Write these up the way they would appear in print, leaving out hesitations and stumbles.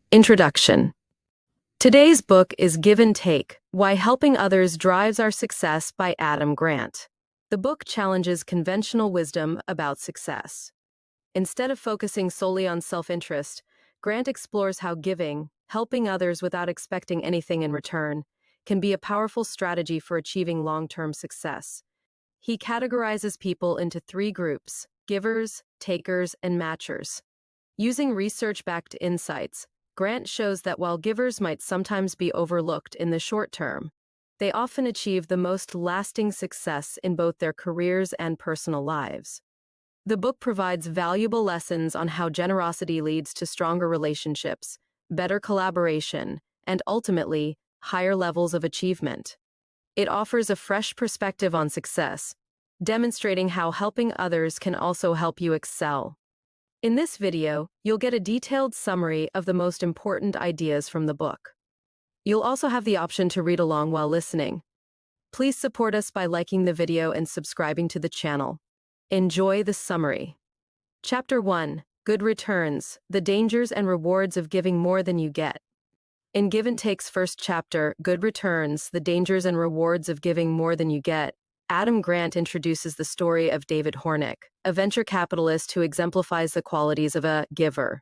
Introduction. Today's book is Give and Take: Why Helping Others Drives Our Success by Adam Grant. The book challenges conventional wisdom about success. Instead of focusing solely on self-interest, Grant explores how giving, helping others without expecting anything in return, can be a powerful strategy for achieving long-term success. He categorizes people into three groups: givers, takers, and matchers. Using research-backed insights, Grant shows that while givers might sometimes be overlooked in the short term, they often achieve the most lasting success in both their careers and personal lives. The book provides valuable lessons on how generosity leads to stronger relationships, better collaboration, and ultimately, higher levels of achievement. It offers a fresh perspective on success, demonstrating how helping others can also help you excel. In this video, you'll get a detailed summary of the most important ideas from the book. You'll also have the option to read along while listening. Please support us by liking the video and subscribing to the channel. Enjoy the summary. Chapter 1: Good Returns: The Dangers and Rewards of Giving More Than You Get. In Give and Take's first chapter, Good Returns: The Dangers and Rewards of Giving More Than You Get, Adam Grant introduces the story of David Hornick, a venture capitalist who exemplifies the qualities of a giver.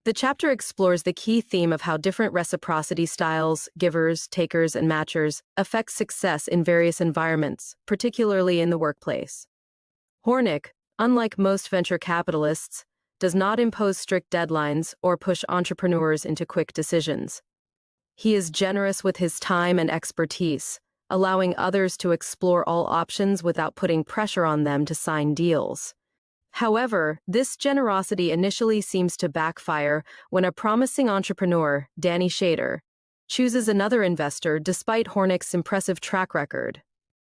The chapter explores the key theme of how different reciprocity styles, givers, takers, and matchers, affect success in various environments, particularly in the workplace. Hornick, unlike most venture capitalists, does not impose strict deadlines or push entrepreneurs into quick decisions. He is generous with his time and expertise, allowing others to explore all options without putting pressure on them to sign deals. However, this generosity initially seems to backfire when a promising entrepreneur, Danny Shader, chooses another investor despite Hornick's impressive track record.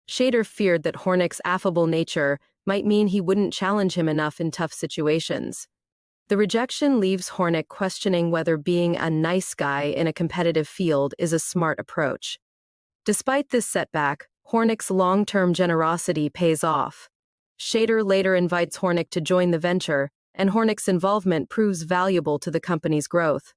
Shader feared that Hornick's affable nature might mean he wouldn't challenge him enough in tough situations. The rejection leaves Hornick questioning whether being a nice guy in a competitive field is a smart approach. Despite this setback, Hornick's long-term generosity pays off. Shader later invites Hornick to join the venture, and Hornick's involvement proves valuable to the company's growth.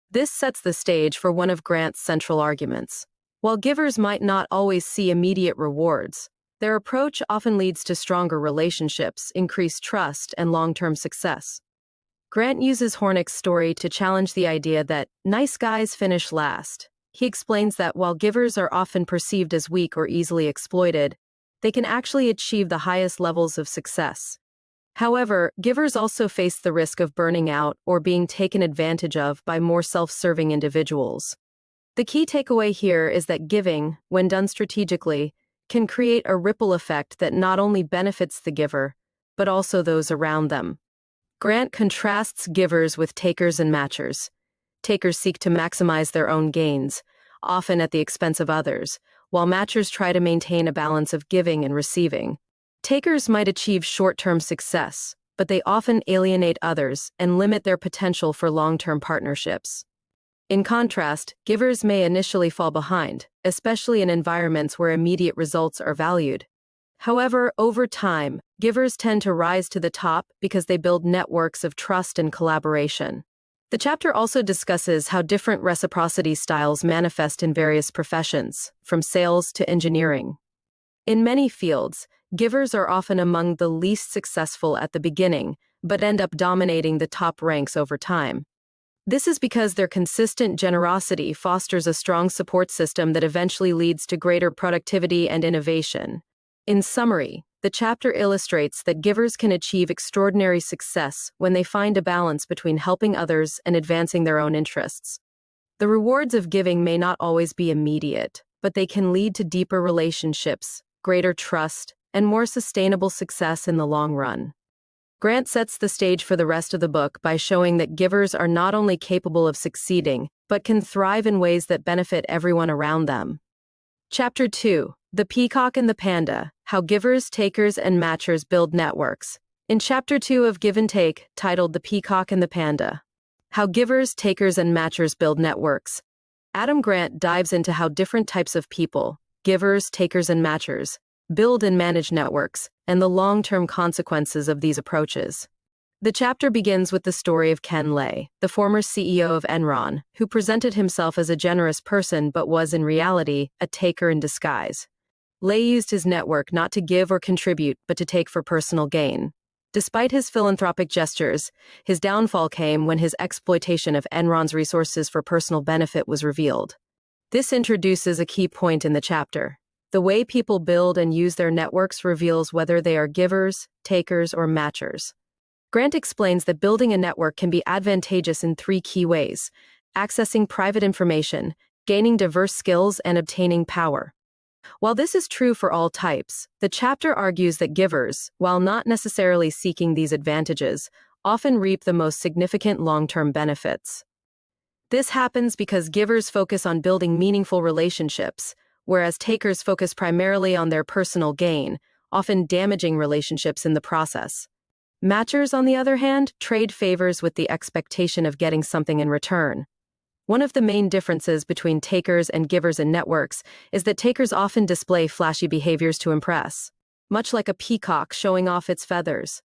This sets the stage for one of Grant's central arguments. While givers might not always see immediate rewards, their approach often leads to stronger relationships, increased trust, and long-term success. Grant uses Hornick's story to challenge the idea that nice guys finish last. He explains that while givers are often perceived as weak or easily exploited, they can actually achieve the highest levels of success. However, givers also face the risk of burning out or being taken advantage of by more self-serving individuals. The key takeaway here is that giving, when done strategically, can create a ripple effect that not only benefits the giver, but also those around them. Grant contrasts givers with takers and matchers. Takers seek to maximize their own gains, often at the expense of others, while matchers try to maintain a balance of giving and receiving. Takers might achieve short-term success, but they often alienate others and limit their potential for long-term partnerships. In contrast, givers may initially fall behind, especially in environments where immediate results are valued. However, over time, givers tend to rise to the top because they build networks of trust and collaboration. The chapter also discusses how different reciprocity styles manifest in various professions, from sales to engineering. In many fields, givers are often among the least successful at the beginning, but end up dominating the top ranks over time. This is because their consistent generosity fosters a strong support system that eventually leads to greater productivity and innovation. In summary, the chapter illustrates that givers can achieve extraordinary success when they find a balance between helping others and advancing their own interests. The rewards of giving may not always be immediate, but they can lead to deeper relationships, greater trust, and more sustainable success in the long run. Grant sets the stage for the rest of the book by showing that givers are not only capable of succeeding, but can thrive in ways that benefit everyone around them. Chapter 2: The Peacock and the Panda: How Givers, Takers, and Matchers Build Networks. In Chapter 2 of Give and Take, titled The Peacock and the Panda: How Givers, Takers, and Matchers Build Networks, Adam Grant dives into how different types of people, givers, takers, and matchers, build and manage networks, and the long-term consequences of these approaches. The chapter begins with the story of Ken Lay, the former CEO of Enron, who presented himself as a generous person but was in reality a taker in disguise. Lay used his network not to give or contribute but to take for personal gain. Despite his philanthropic gestures, his downfall came when his exploitation of Enron's resources for personal benefit was revealed. This introduces a key point in the chapter. The way people build and use their networks reveals whether they are givers, takers, or matchers. Grant explains that building a network can be advantageous in three key ways: accessing private information, gaining diverse skills, and obtaining power. While this is true for all types, the chapter argues that givers, while not necessarily seeking these advantages, often reap the most significant long-term benefits. This happens because givers focus on building meaningful relationships, whereas takers focus primarily on their personal gain, often damaging relationships in the process. Matchers, on the other hand, trade favors with the expectation of getting something in return. One of the main differences between takers and givers in networks is that takers often display flashy behaviors to impress, much like a peacock showing off its feathers.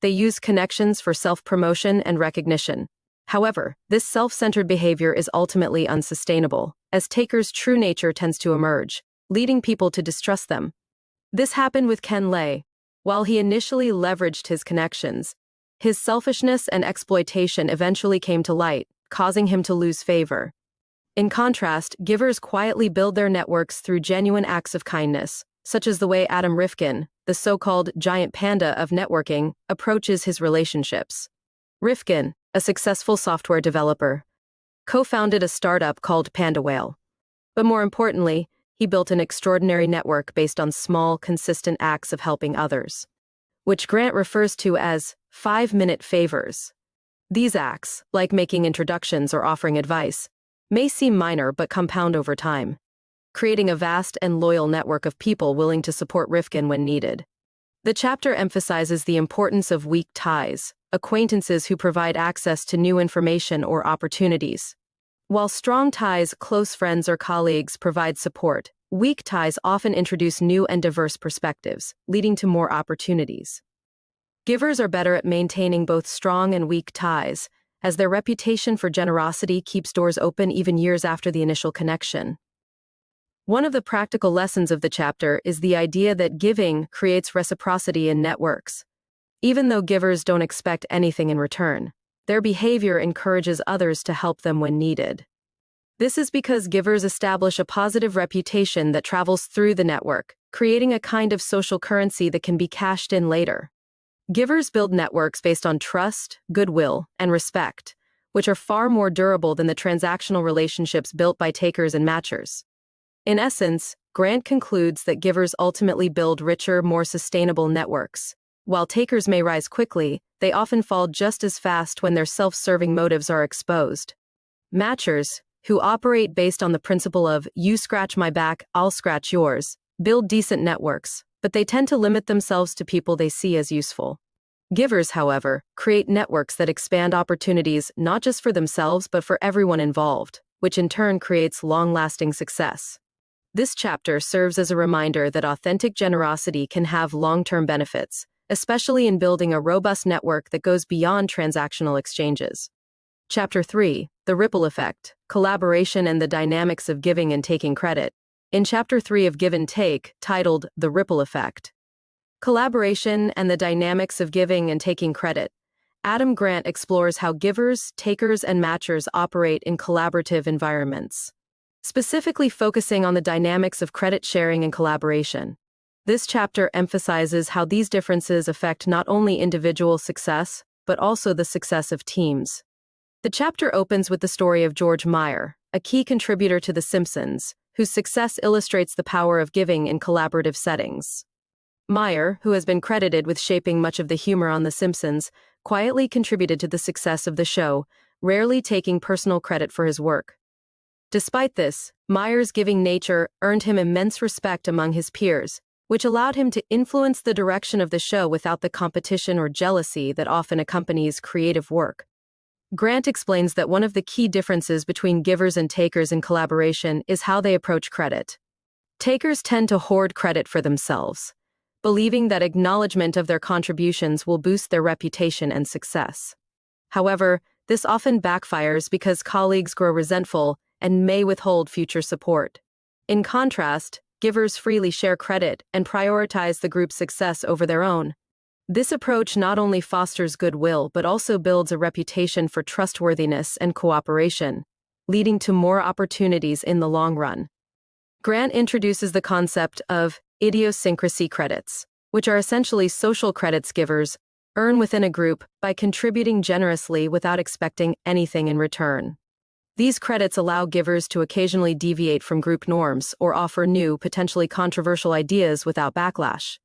They use connections for self-promotion and recognition. However, this self-centered behavior is ultimately unsustainable, as takers' true nature tends to emerge, leading people to distrust them. This happened with Ken Lay. While he initially leveraged his connections, his selfishness and exploitation eventually came to light, causing him to lose favor. In contrast, givers quietly build their networks through genuine acts of kindness, such as the way Adam Rifkin, the so-called giant panda of networking, approaches his relationships. Rifkin, a successful software developer, co-founded a startup called Panda Whale. But more importantly, he built an extraordinary network based on small, consistent acts of helping others, which Grant refers to as 5-minute favors. These acts, like making introductions or offering advice, may seem minor but compound over time, creating a vast and loyal network of people willing to support Rifkin when needed. The chapter emphasizes the importance of weak ties, acquaintances who provide access to new information or opportunities. While strong ties, close friends or colleagues provide support, weak ties often introduce new and diverse perspectives, leading to more opportunities. Givers are better at maintaining both strong and weak ties, as their reputation for generosity keeps doors open even years after the initial connection. One of the practical lessons of the chapter is the idea that giving creates reciprocity in networks. Even though givers don't expect anything in return, their behavior encourages others to help them when needed. This is because givers establish a positive reputation that travels through the network, creating a kind of social currency that can be cashed in later. Givers build networks based on trust, goodwill, and respect, which are far more durable than the transactional relationships built by takers and matchers. In essence, Grant concludes that givers ultimately build richer, more sustainable networks. While takers may rise quickly, they often fall just as fast when their self-serving motives are exposed. Matchers, who operate based on the principle of "you scratch my back, I'll scratch yours," build decent networks, but they tend to limit themselves to people they see as useful. Givers, however, create networks that expand opportunities not just for themselves but for everyone involved, which in turn creates long-lasting success. This chapter serves as a reminder that authentic generosity can have long-term benefits, especially in building a robust network that goes beyond transactional exchanges. Chapter 3, The Ripple Effect, Collaboration and the Dynamics of Giving and Taking Credit. In Chapter 3 of Give and Take, titled The Ripple Effect, Collaboration and the Dynamics of Giving and Taking Credit, Adam Grant explores how givers, takers, and matchers operate in collaborative environments, specifically focusing on the dynamics of credit sharing and collaboration. This chapter emphasizes how these differences affect not only individual success, but also the success of teams. The chapter opens with the story of George Meyer, a key contributor to The Simpsons, whose success illustrates the power of giving in collaborative settings. Meyer, who has been credited with shaping much of the humor on The Simpsons, quietly contributed to the success of the show, rarely taking personal credit for his work. Despite this, Meyer's giving nature earned him immense respect among his peers, which allowed him to influence the direction of the show without the competition or jealousy that often accompanies creative work. Grant explains that one of the key differences between givers and takers in collaboration is how they approach credit. Takers tend to hoard credit for themselves, believing that acknowledgement of their contributions will boost their reputation and success. However, this often backfires because colleagues grow resentful and may withhold future support. In contrast, givers freely share credit and prioritize the group's success over their own. This approach not only fosters goodwill but also builds a reputation for trustworthiness and cooperation, leading to more opportunities in the long run. Grant introduces the concept of idiosyncrasy credits, which are essentially social credits givers earn within a group by contributing generously without expecting anything in return. These credits allow givers to occasionally deviate from group norms or offer new, potentially controversial ideas without backlash.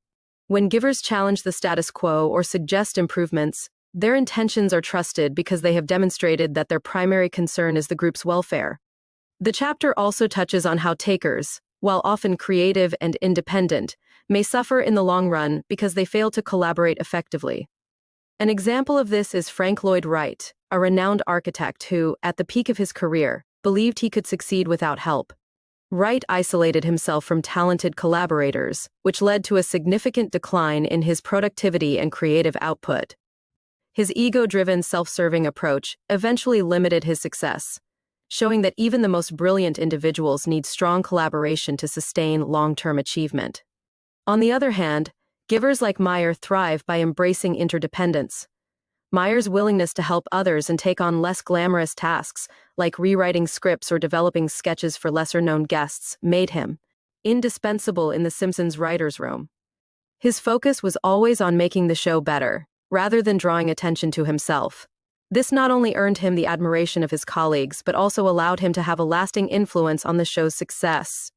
When givers challenge the status quo or suggest improvements, their intentions are trusted because they have demonstrated that their primary concern is the group's welfare. The chapter also touches on how takers, while often creative and independent, may suffer in the long run because they fail to collaborate effectively. An example of this is Frank Lloyd Wright, a renowned architect who, at the peak of his career, believed he could succeed without help. Wright isolated himself from talented collaborators, which led to a significant decline in his productivity and creative output. His ego-driven, self-serving approach eventually limited his success, showing that even the most brilliant individuals need strong collaboration to sustain long-term achievement. On the other hand, givers like Meyer thrive by embracing interdependence. Meyer's willingness to help others and take on less glamorous tasks, like rewriting scripts or developing sketches for lesser-known guests, made him indispensable in The Simpsons writers' room. His focus was always on making the show better, rather than drawing attention to himself. This not only earned him the admiration of his colleagues, but also allowed him to have a lasting influence on the show's success.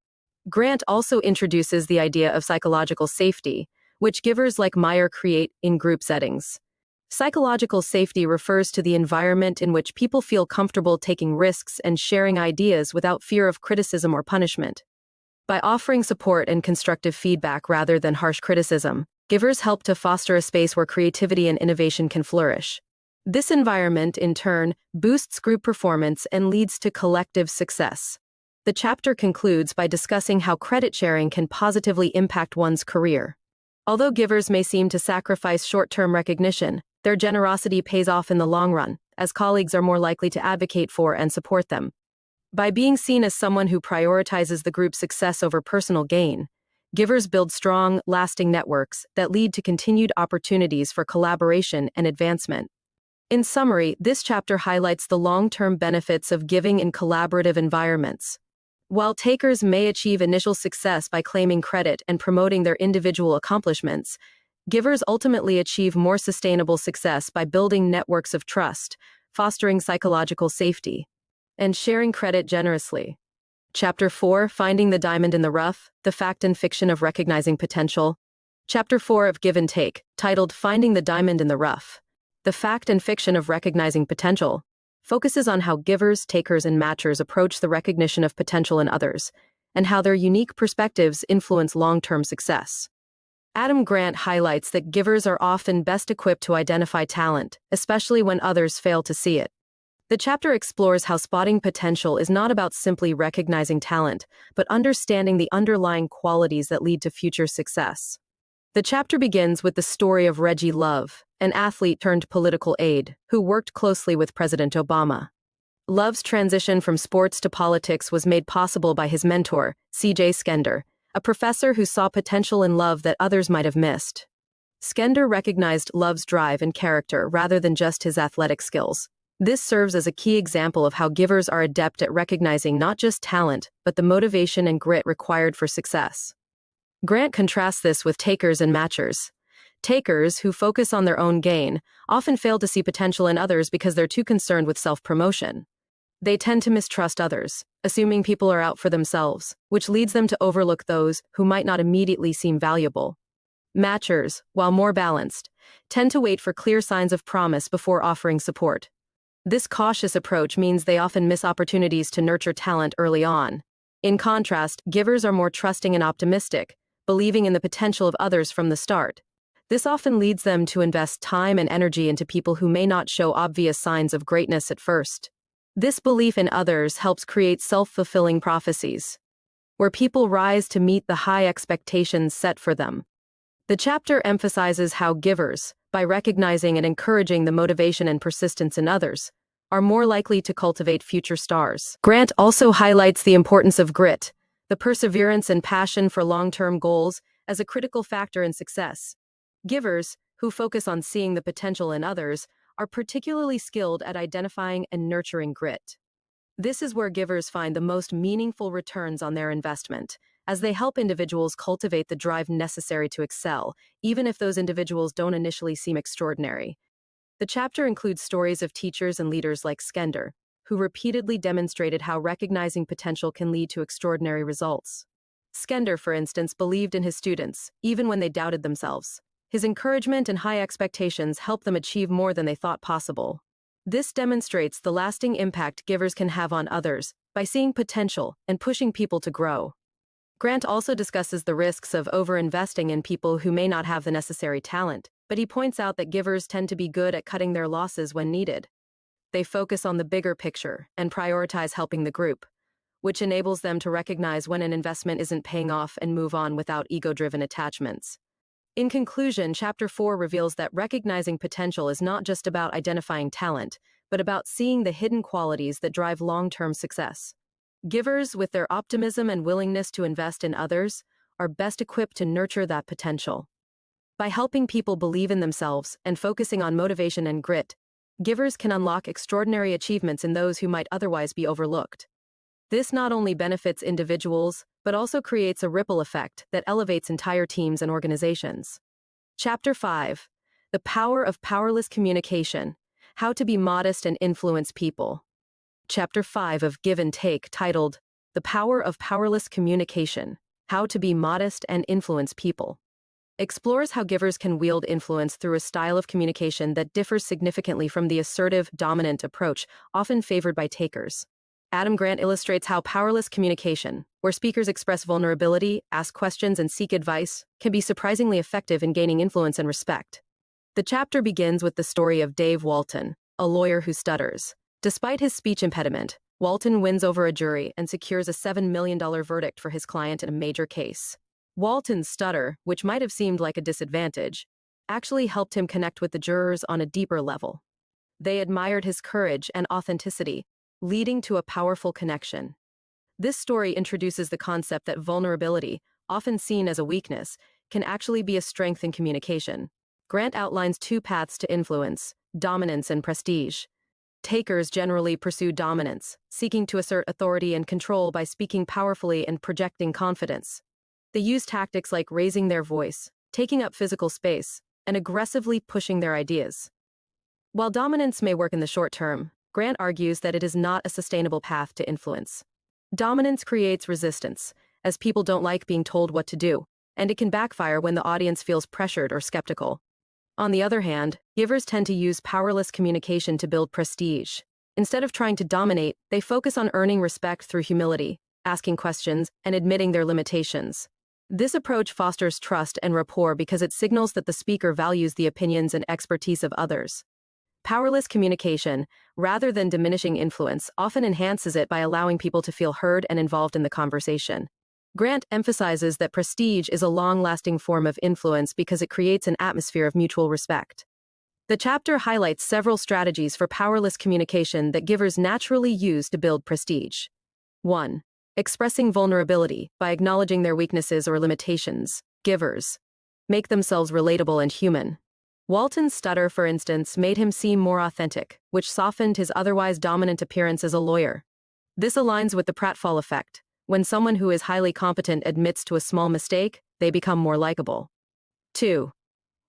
Grant also introduces the idea of psychological safety, which givers like Meyer create in group settings. Psychological safety refers to the environment in which people feel comfortable taking risks and sharing ideas without fear of criticism or punishment. By offering support and constructive feedback rather than harsh criticism, givers help to foster a space where creativity and innovation can flourish. This environment, in turn, boosts group performance and leads to collective success. The chapter concludes by discussing how credit sharing can positively impact one's career. Although givers may seem to sacrifice short-term recognition, their generosity pays off in the long run, as colleagues are more likely to advocate for and support them. By being seen as someone who prioritizes the group's success over personal gain, givers build strong, lasting networks that lead to continued opportunities for collaboration and advancement. In summary, this chapter highlights the long-term benefits of giving in collaborative environments. While takers may achieve initial success by claiming credit and promoting their individual accomplishments, givers ultimately achieve more sustainable success by building networks of trust, fostering psychological safety, and sharing credit generously. Chapter 4, Finding the Diamond in the Rough, The Fact and Fiction of Recognizing Potential. Chapter 4 of Give and Take, titled Finding the Diamond in the Rough, The Fact and Fiction of Recognizing Potential, focuses on how givers, takers, and matchers approach the recognition of potential in others, and how their unique perspectives influence long-term success. Adam Grant highlights that givers are often best equipped to identify talent, especially when others fail to see it. The chapter explores how spotting potential is not about simply recognizing talent, but understanding the underlying qualities that lead to future success. The chapter begins with the story of Reggie Love, an athlete turned political aide, who worked closely with President Obama. Love's transition from sports to politics was made possible by his mentor, C.J. Skender, a professor who saw potential in Love that others might have missed. Skender recognized Love's drive and character rather than just his athletic skills. This serves as a key example of how givers are adept at recognizing not just talent, but the motivation and grit required for success. Grant contrasts this with takers and matchers. Takers, who focus on their own gain, often fail to see potential in others because they're too concerned with self-promotion. They tend to mistrust others, assuming people are out for themselves, which leads them to overlook those who might not immediately seem valuable. Matchers, while more balanced, tend to wait for clear signs of promise before offering support. This cautious approach means they often miss opportunities to nurture talent early on. In contrast, givers are more trusting and optimistic, believing in the potential of others from the start. This often leads them to invest time and energy into people who may not show obvious signs of greatness at first. This belief in others helps create self-fulfilling prophecies, where people rise to meet the high expectations set for them. The chapter emphasizes how givers, by recognizing and encouraging the motivation and persistence in others, are more likely to cultivate future stars. Grant also highlights the importance of grit, the perseverance and passion for long-term goals, as a critical factor in success. Givers, who focus on seeing the potential in others, are particularly skilled at identifying and nurturing grit. This is where givers find the most meaningful returns on their investment, as they help individuals cultivate the drive necessary to excel, even if those individuals don't initially seem extraordinary. The chapter includes stories of teachers and leaders like Skender, who repeatedly demonstrated how recognizing potential can lead to extraordinary results. Skender, for instance, believed in his students, even when they doubted themselves. His encouragement and high expectations helped them achieve more than they thought possible. This demonstrates the lasting impact givers can have on others by seeing potential and pushing people to grow. Grant also discusses the risks of overinvesting in people who may not have the necessary talent, but he points out that givers tend to be good at cutting their losses when needed. They focus on the bigger picture and prioritize helping the group, which enables them to recognize when an investment isn't paying off and move on without ego-driven attachments. In conclusion, Chapter 4 reveals that recognizing potential is not just about identifying talent, but about seeing the hidden qualities that drive long-term success. Givers, with their optimism and willingness to invest in others, are best equipped to nurture that potential. By helping people believe in themselves and focusing on motivation and grit, givers can unlock extraordinary achievements in those who might otherwise be overlooked. This not only benefits individuals, but also creates a ripple effect that elevates entire teams and organizations. Chapter 5: The Power of Powerless Communication: How to Be Modest and Influence People. Chapter 5 of Give and Take, titled The Power of Powerless Communication: How to Be Modest and Influence People, explores how givers can wield influence through a style of communication that differs significantly from the assertive, dominant approach often favored by takers. Adam Grant illustrates how powerless communication, where speakers express vulnerability, ask questions, and seek advice, can be surprisingly effective in gaining influence and respect. The chapter begins with the story of Dave Walton, a lawyer who stutters. Despite his speech impediment, Walton wins over a jury and secures a $7 million verdict for his client in a major case. Walton's stutter, which might have seemed like a disadvantage, actually helped him connect with the jurors on a deeper level. They admired his courage and authenticity, leading to a powerful connection. This story introduces the concept that vulnerability, often seen as a weakness, can actually be a strength in communication. Grant outlines two paths to influence: dominance and prestige. Takers generally pursue dominance, seeking to assert authority and control by speaking powerfully and projecting confidence. They use tactics like raising their voice, taking up physical space, and aggressively pushing their ideas. While dominance may work in the short term, Grant argues that it is not a sustainable path to influence. Dominance creates resistance, as people don't like being told what to do, and it can backfire when the audience feels pressured or skeptical. On the other hand, givers tend to use powerless communication to build prestige. Instead of trying to dominate, they focus on earning respect through humility, asking questions, and admitting their limitations. This approach fosters trust and rapport because it signals that the speaker values the opinions and expertise of others. Powerless communication, rather than diminishing influence, often enhances it by allowing people to feel heard and involved in the conversation. Grant emphasizes that prestige is a long-lasting form of influence because it creates an atmosphere of mutual respect. The chapter highlights several strategies for powerless communication that givers naturally use to build prestige. 1. Expressing vulnerability. By acknowledging their weaknesses or limitations, givers make themselves relatable and human. Walton's stutter, for instance, made him seem more authentic, which softened his otherwise dominant appearance as a lawyer. This aligns with the pratfall effect. When someone who is highly competent admits to a small mistake, they become more likable. 2.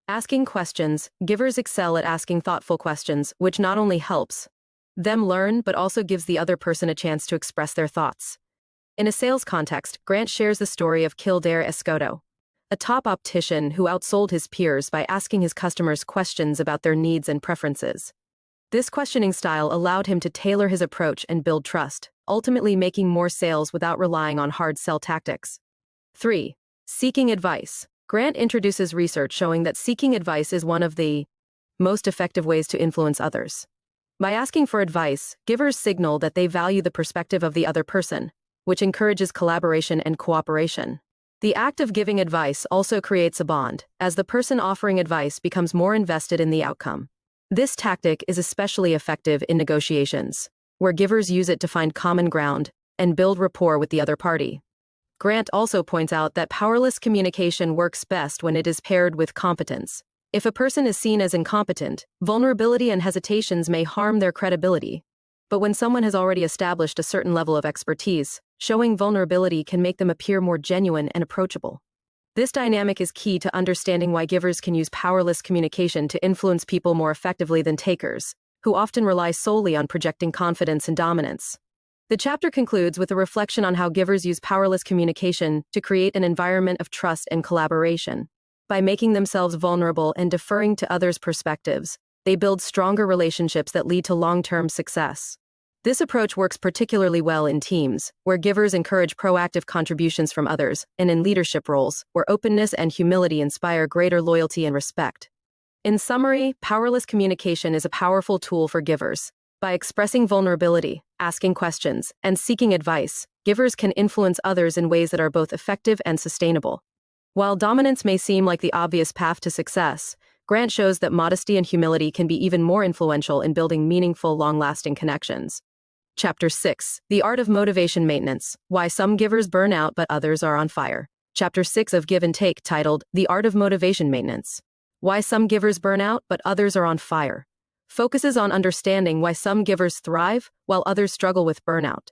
Asking questions. Givers excel at asking thoughtful questions, which not only helps them learn but also gives the other person a chance to express their thoughts. In a sales context, Grant shares the story of Kildare Escoto, a top optician who outsold his peers by asking his customers questions about their needs and preferences. This questioning style allowed him to tailor his approach and build trust, ultimately making more sales without relying on hard sell tactics. 3. Seeking advice. Grant introduces research showing that seeking advice is one of the most effective ways to influence others. By asking for advice, givers signal that they value the perspective of the other person, which encourages collaboration and cooperation. The act of giving advice also creates a bond, as the person offering advice becomes more invested in the outcome. This tactic is especially effective in negotiations, where givers use it to find common ground and build rapport with the other party. Grant also points out that powerless communication works best when it is paired with competence. If a person is seen as incompetent, vulnerability and hesitations may harm their credibility. But when someone has already established a certain level of expertise, showing vulnerability can make them appear more genuine and approachable. This dynamic is key to understanding why givers can use powerless communication to influence people more effectively than takers, who often rely solely on projecting confidence and dominance. The chapter concludes with a reflection on how givers use powerless communication to create an environment of trust and collaboration. By making themselves vulnerable and deferring to others' perspectives, they build stronger relationships that lead to long-term success. This approach works particularly well in teams, where givers encourage proactive contributions from others, and in leadership roles, where openness and humility inspire greater loyalty and respect. In summary, powerless communication is a powerful tool for givers. By expressing vulnerability, asking questions, and seeking advice, givers can influence others in ways that are both effective and sustainable. While dominance may seem like the obvious path to success, Grant shows that modesty and humility can be even more influential in building meaningful, long-lasting connections. Chapter 6. The Art of Motivation Maintenance. Why Some Givers Burn Out But Others Are on Fire. Chapter 6 of Give and Take, titled The Art of Motivation Maintenance. Why Some Givers Burn Out But Others Are on Fire, focuses on understanding why some givers thrive while others struggle with burnout.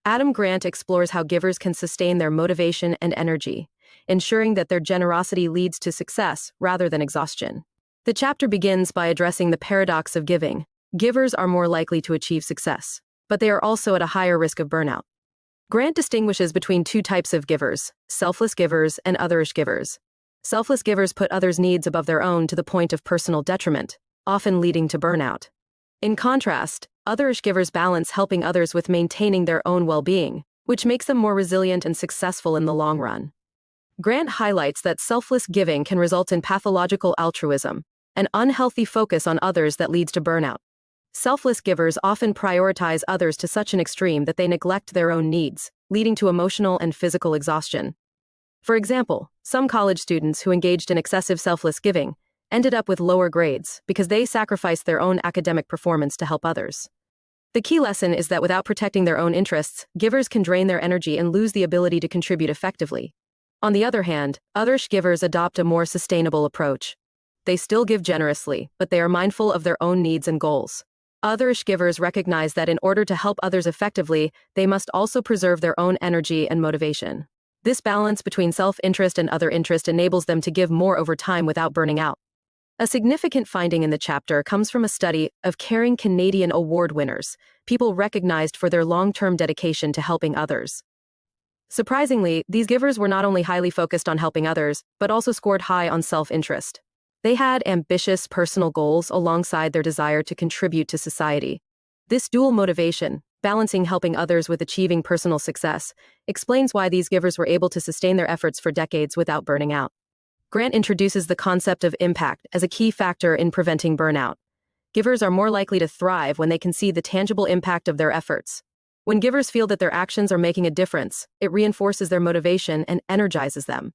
Adam Grant explores how givers can sustain their motivation and energy, ensuring that their generosity leads to success rather than exhaustion. The chapter begins by addressing the paradox of giving. Givers are more likely to achieve success, but they are also at a higher risk of burnout. Grant distinguishes between two types of givers: selfless givers and otherish givers. Selfless givers put others' needs above their own to the point of personal detriment, often leading to burnout. In contrast, otherish givers balance helping others with maintaining their own well-being, which makes them more resilient and successful in the long run. Grant highlights that selfless giving can result in pathological altruism, an unhealthy focus on others that leads to burnout. Selfless givers often prioritize others to such an extreme that they neglect their own needs, leading to emotional and physical exhaustion. For example, some college students who engaged in excessive selfless giving ended up with lower grades because they sacrificed their own academic performance to help others. The key lesson is that without protecting their own interests, givers can drain their energy and lose the ability to contribute effectively. On the other hand, otherish givers adopt a more sustainable approach. They still give generously, but they are mindful of their own needs and goals. Otherish givers recognize that in order to help others effectively, they must also preserve their own energy and motivation. This balance between self-interest and other interest enables them to give more over time without burning out. A significant finding in the chapter comes from a study of caring Canadian award winners, people recognized for their long-term dedication to helping others. Surprisingly, these givers were not only highly focused on helping others, but also scored high on self-interest. They had ambitious personal goals alongside their desire to contribute to society. This dual motivation, balancing helping others with achieving personal success, explains why these givers were able to sustain their efforts for decades without burning out. Grant introduces the concept of impact as a key factor in preventing burnout. Givers are more likely to thrive when they can see the tangible impact of their efforts. When givers feel that their actions are making a difference, it reinforces their motivation and energizes them.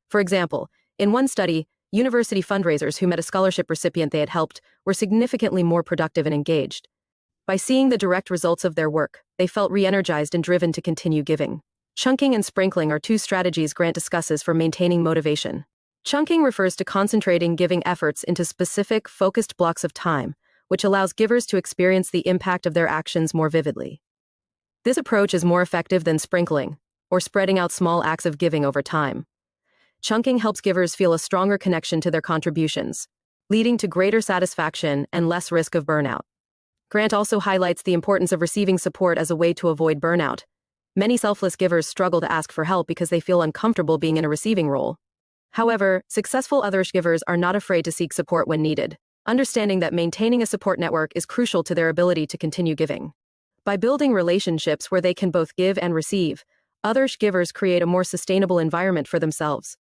For example, in one study, university fundraisers who met a scholarship recipient they had helped were significantly more productive and engaged. By seeing the direct results of their work, they felt re-energized and driven to continue giving. Chunking and sprinkling are two strategies Grant discusses for maintaining motivation. Chunking refers to concentrating giving efforts into specific, focused blocks of time, which allows givers to experience the impact of their actions more vividly. This approach is more effective than sprinkling, or spreading out small acts of giving over time. Chunking helps givers feel a stronger connection to their contributions, leading to greater satisfaction and less risk of burnout. Grant also highlights the importance of receiving support as a way to avoid burnout. Many selfless givers struggle to ask for help because they feel uncomfortable being in a receiving role. However, successful otherish givers are not afraid to seek support when needed, understanding that maintaining a support network is crucial to their ability to continue giving. By building relationships where they can both give and receive, otherish givers create a more sustainable environment for themselves.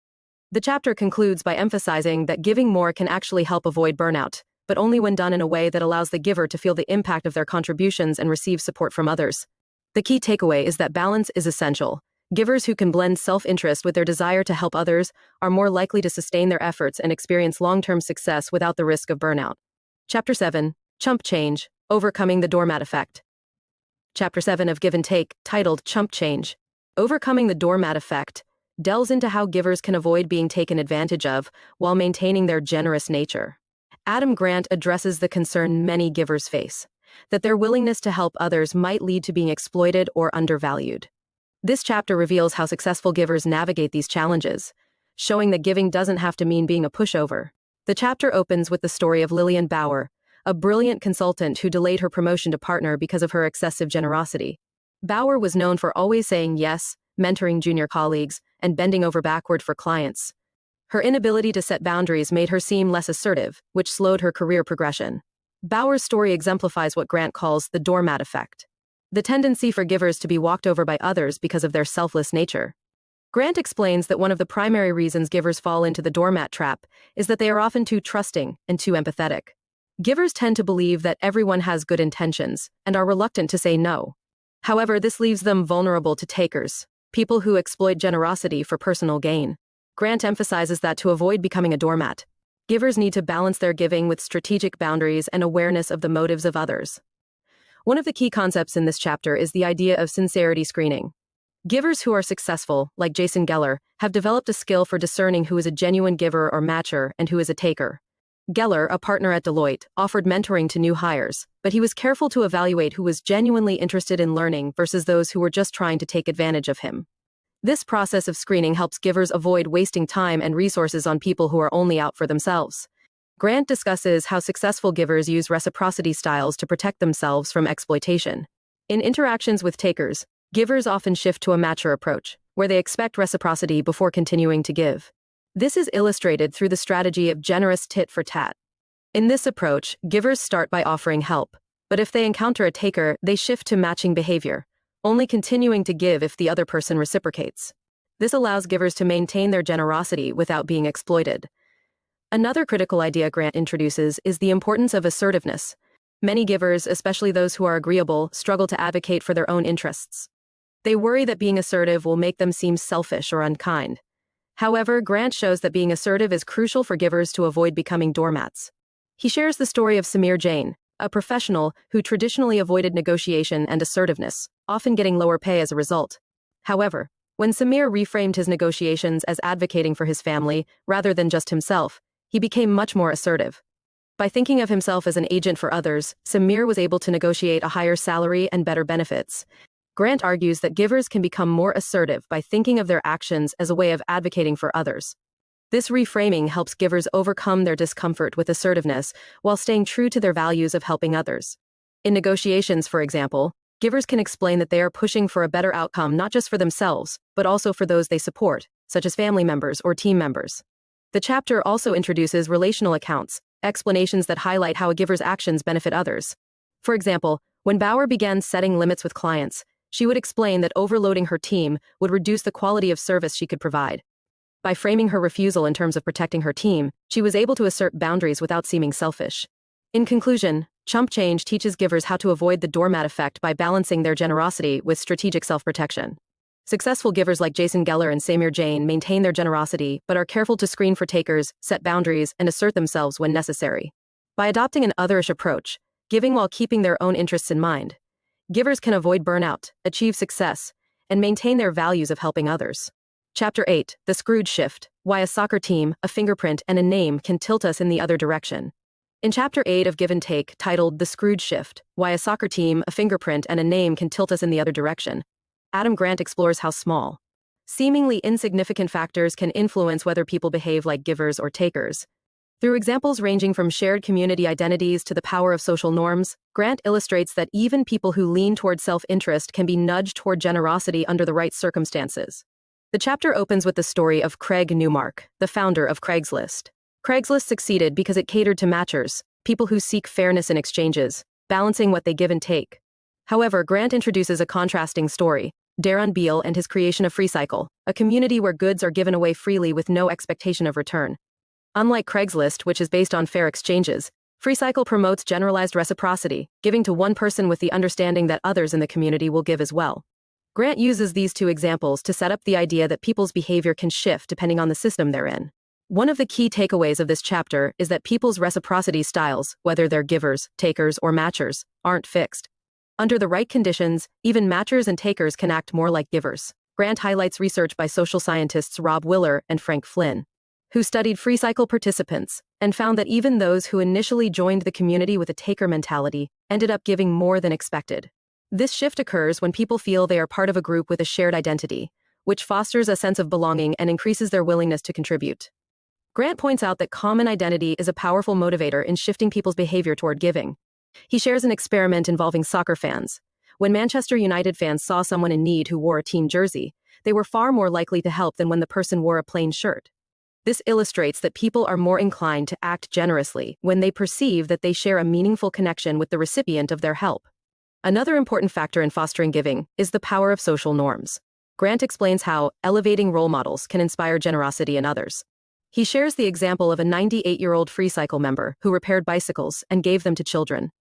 The chapter concludes by emphasizing that giving more can actually help avoid burnout, but only when done in a way that allows the giver to feel the impact of their contributions and receive support from others. The key takeaway is that balance is essential. Givers who can blend self-interest with their desire to help others are more likely to sustain their efforts and experience long-term success without the risk of burnout. Chapter 7, Chump Change, Overcoming the Doormat Effect. Chapter 7 of Give and Take, titled Chump Change, Overcoming the Doormat Effect, delves into how givers can avoid being taken advantage of while maintaining their generous nature. Adam Grant addresses the concern many givers face, that their willingness to help others might lead to being exploited or undervalued. This chapter reveals how successful givers navigate these challenges, showing that giving doesn't have to mean being a pushover. The chapter opens with the story of Lillian Bauer, a brilliant consultant who delayed her promotion to partner because of her excessive generosity. Bauer was known for always saying yes, mentoring junior colleagues, and bending over backward for clients. Her inability to set boundaries made her seem less assertive, which slowed her career progression. Bauer's story exemplifies what Grant calls the doormat effect, the tendency for givers to be walked over by others because of their selfless nature. Grant explains that one of the primary reasons givers fall into the doormat trap is that they are often too trusting and too empathetic. Givers tend to believe that everyone has good intentions and are reluctant to say no. However, this leaves them vulnerable to takers, people who exploit generosity for personal gain. Grant emphasizes that to avoid becoming a doormat, givers need to balance their giving with strategic boundaries and awareness of the motives of others. One of the key concepts in this chapter is the idea of sincerity screening. Givers who are successful, like Jason Geller, have developed a skill for discerning who is a genuine giver or matcher and who is a taker. Geller, a partner at Deloitte, offered mentoring to new hires, but he was careful to evaluate who was genuinely interested in learning versus those who were just trying to take advantage of him. This process of screening helps givers avoid wasting time and resources on people who are only out for themselves. Grant discusses how successful givers use reciprocity styles to protect themselves from exploitation. In interactions with takers, givers often shift to a matcher approach, where they expect reciprocity before continuing to give. This is illustrated through the strategy of generous tit for tat. In this approach, givers start by offering help, but if they encounter a taker, they shift to matching behavior, only continuing to give if the other person reciprocates. This allows givers to maintain their generosity without being exploited. Another critical idea Grant introduces is the importance of assertiveness. Many givers, especially those who are agreeable, struggle to advocate for their own interests. They worry that being assertive will make them seem selfish or unkind. However, Grant shows that being assertive is crucial for givers to avoid becoming doormats. He shares the story of Samir Jain, a professional who traditionally avoided negotiation and assertiveness, often getting lower pay as a result. However, when Samir reframed his negotiations as advocating for his family rather than just himself, he became much more assertive. By thinking of himself as an agent for others, Samir was able to negotiate a higher salary and better benefits. Grant argues that givers can become more assertive by thinking of their actions as a way of advocating for others. This reframing helps givers overcome their discomfort with assertiveness while staying true to their values of helping others. In negotiations, for example, givers can explain that they are pushing for a better outcome not just for themselves, but also for those they support, such as family members or team members. The chapter also introduces relational accounts, explanations that highlight how a giver's actions benefit others. For example, when Bauer began setting limits with clients, she would explain that overloading her team would reduce the quality of service she could provide. By framing her refusal in terms of protecting her team, she was able to assert boundaries without seeming selfish. In conclusion, Chump Change teaches givers how to avoid the doormat effect by balancing their generosity with strategic self-protection. Successful givers like Jason Geller and Samir Jain maintain their generosity but are careful to screen for takers, set boundaries, and assert themselves when necessary. By adopting an otherish approach, giving while keeping their own interests in mind, givers can avoid burnout, achieve success, and maintain their values of helping others. Chapter 8, The Scrooge Shift, Why a Soccer Team, a Fingerprint, and a Name Can Tilt Us in the Other Direction. In Chapter 8 of Give and Take, titled The Scrooge Shift, Why a Soccer Team, a Fingerprint, and a Name Can Tilt Us in the Other Direction, Adam Grant explores how small, seemingly insignificant factors can influence whether people behave like givers or takers. Through examples ranging from shared community identities to the power of social norms, Grant illustrates that even people who lean toward self-interest can be nudged toward generosity under the right circumstances. The chapter opens with the story of Craig Newmark, the founder of Craigslist. Craigslist succeeded because it catered to matchers, people who seek fairness in exchanges, balancing what they give and take. However, Grant introduces a contrasting story, Darren Beal and his creation of FreeCycle, a community where goods are given away freely with no expectation of return. Unlike Craigslist, which is based on fair exchanges, FreeCycle promotes generalized reciprocity, giving to one person with the understanding that others in the community will give as well. Grant uses these two examples to set up the idea that people's behavior can shift depending on the system they're in. One of the key takeaways of this chapter is that people's reciprocity styles, whether they're givers, takers, or matchers, aren't fixed. Under the right conditions, even matchers and takers can act more like givers. Grant highlights research by social scientists Rob Willer and Frank Flynn, who studied free cycle participants and found that even those who initially joined the community with a taker mentality ended up giving more than expected. This shift occurs when people feel they are part of a group with a shared identity, which fosters a sense of belonging and increases their willingness to contribute. Grant points out that common identity is a powerful motivator in shifting people's behavior toward giving. He shares an experiment involving soccer fans. When Manchester United fans saw someone in need who wore a team jersey, they were far more likely to help than when the person wore a plain shirt. This illustrates that people are more inclined to act generously when they perceive that they share a meaningful connection with the recipient of their help. Another important factor in fostering giving is the power of social norms. Grant explains how elevating role models can inspire generosity in others. He shares the example of a 98-year-old free cycle member who repaired bicycles and gave them to children.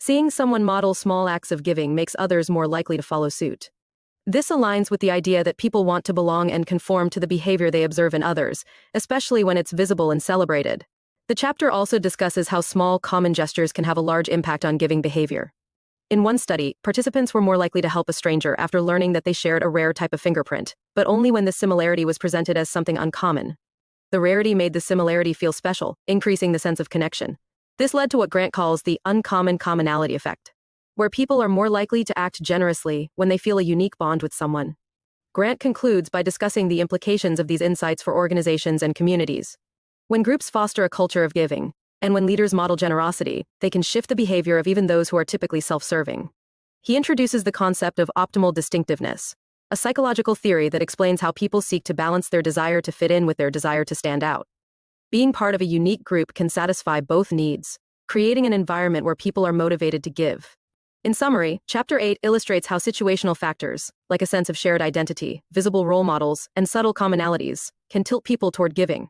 Seeing someone model small acts of giving makes others more likely to follow suit. This aligns with the idea that people want to belong and conform to the behavior they observe in others, especially when it's visible and celebrated. The chapter also discusses how small, common gestures can have a large impact on giving behavior. In one study, participants were more likely to help a stranger after learning that they shared a rare type of fingerprint, but only when the similarity was presented as something uncommon. The rarity made the similarity feel special, increasing the sense of connection. This led to what Grant calls the uncommon commonality effect, where people are more likely to act generously when they feel a unique bond with someone. Grant concludes by discussing the implications of these insights for organizations and communities. When groups foster a culture of giving, and when leaders model generosity, they can shift the behavior of even those who are typically self-serving. He introduces the concept of optimal distinctiveness, a psychological theory that explains how people seek to balance their desire to fit in with their desire to stand out. Being part of a unique group can satisfy both needs, creating an environment where people are motivated to give. In summary, Chapter 8 illustrates how situational factors, like a sense of shared identity, visible role models, and subtle commonalities, can tilt people toward giving.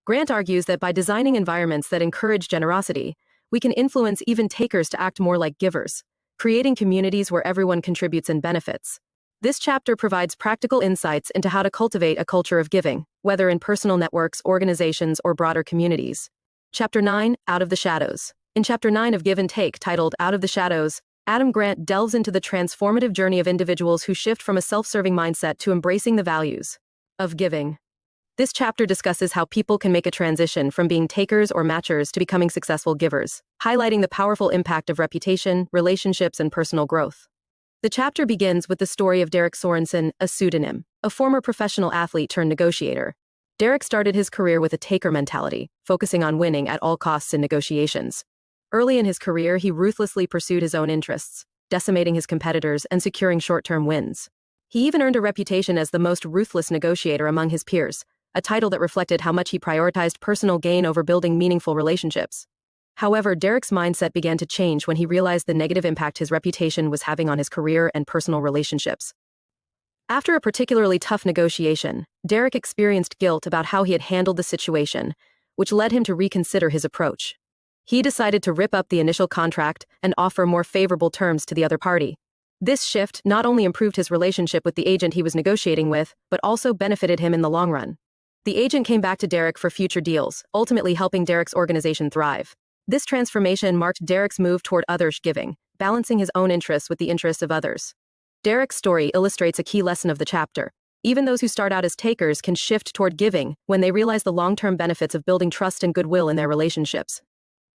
Grant argues that by designing environments that encourage generosity, we can influence even takers to act more like givers, creating communities where everyone contributes and benefits. This chapter provides practical insights into how to cultivate a culture of giving, whether in personal networks, organizations, or broader communities. Chapter 9, Out of the Shadows. In Chapter 9 of Give and Take, titled Out of the Shadows, Adam Grant delves into the transformative journey of individuals who shift from a self-serving mindset to embracing the values of giving. This chapter discusses how people can make a transition from being takers or matchers to becoming successful givers, highlighting the powerful impact of reputation, relationships, and personal growth. The chapter begins with the story of Derek Sorensen, a pseudonym, a former professional athlete turned negotiator. Derek started his career with a taker mentality, focusing on winning at all costs in negotiations. Early in his career, he ruthlessly pursued his own interests, decimating his competitors and securing short-term wins. He even earned a reputation as the most ruthless negotiator among his peers, a title that reflected how much he prioritized personal gain over building meaningful relationships. However, Derek's mindset began to change when he realized the negative impact his reputation was having on his career and personal relationships. After a particularly tough negotiation, Derek experienced guilt about how he had handled the situation, which led him to reconsider his approach. He decided to rip up the initial contract and offer more favorable terms to the other party. This shift not only improved his relationship with the agent he was negotiating with, but also benefited him in the long run. The agent came back to Derek for future deals, ultimately helping Derek's organization thrive. This transformation marked Derek's move toward others giving, balancing his own interests with the interests of others. Derek's story illustrates a key lesson of the chapter. Even those who start out as takers can shift toward giving when they realize the long-term benefits of building trust and goodwill in their relationships.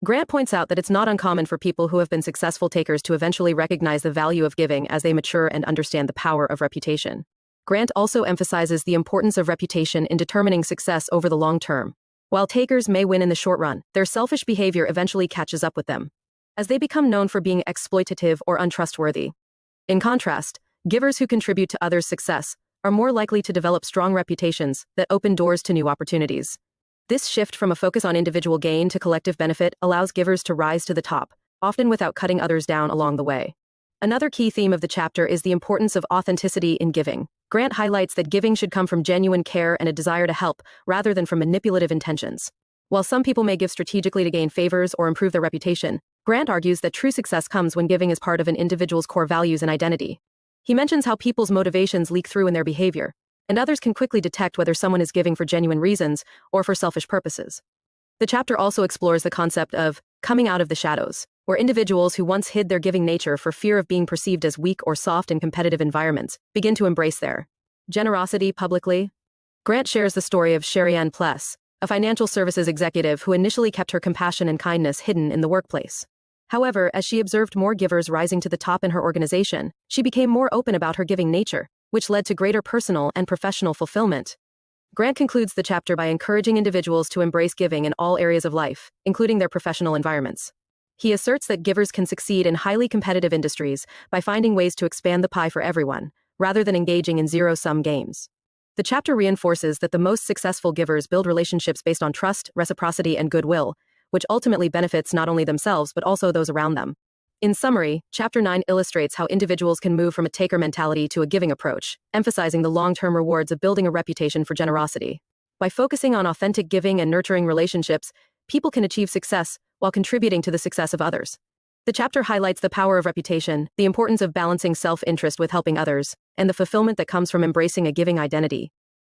Grant points out that it's not uncommon for people who have been successful takers to eventually recognize the value of giving as they mature and understand the power of reputation. Grant also emphasizes the importance of reputation in determining success over the long term. While takers may win in the short run, their selfish behavior eventually catches up with them, as they become known for being exploitative or untrustworthy. In contrast, givers who contribute to others' success are more likely to develop strong reputations that open doors to new opportunities. This shift from a focus on individual gain to collective benefit allows givers to rise to the top, often without cutting others down along the way. Another key theme of the chapter is the importance of authenticity in giving. Grant highlights that giving should come from genuine care and a desire to help, rather than from manipulative intentions. While some people may give strategically to gain favors or improve their reputation, Grant argues that true success comes when giving is part of an individual's core values and identity. He mentions how people's motivations leak through in their behavior, and others can quickly detect whether someone is giving for genuine reasons or for selfish purposes. The chapter also explores the concept of coming out of the shadows, where individuals who once hid their giving nature for fear of being perceived as weak or soft in competitive environments begin to embrace their generosity publicly. Grant shares the story of Sherry-Ann Pless, a financial services executive who initially kept her compassion and kindness hidden in the workplace. However, as she observed more givers rising to the top in her organization, she became more open about her giving nature, which led to greater personal and professional fulfillment. Grant concludes the chapter by encouraging individuals to embrace giving in all areas of life, including their professional environments. He asserts that givers can succeed in highly competitive industries by finding ways to expand the pie for everyone, rather than engaging in zero-sum games. The chapter reinforces that the most successful givers build relationships based on trust, reciprocity, and goodwill, which ultimately benefits not only themselves but also those around them. In summary, Chapter 9 illustrates how individuals can move from a taker mentality to a giving approach, emphasizing the long-term rewards of building a reputation for generosity. By focusing on authentic giving and nurturing relationships, people can achieve success while contributing to the success of others. The chapter highlights the power of reputation, the importance of balancing self-interest with helping others, and the fulfillment that comes from embracing a giving identity.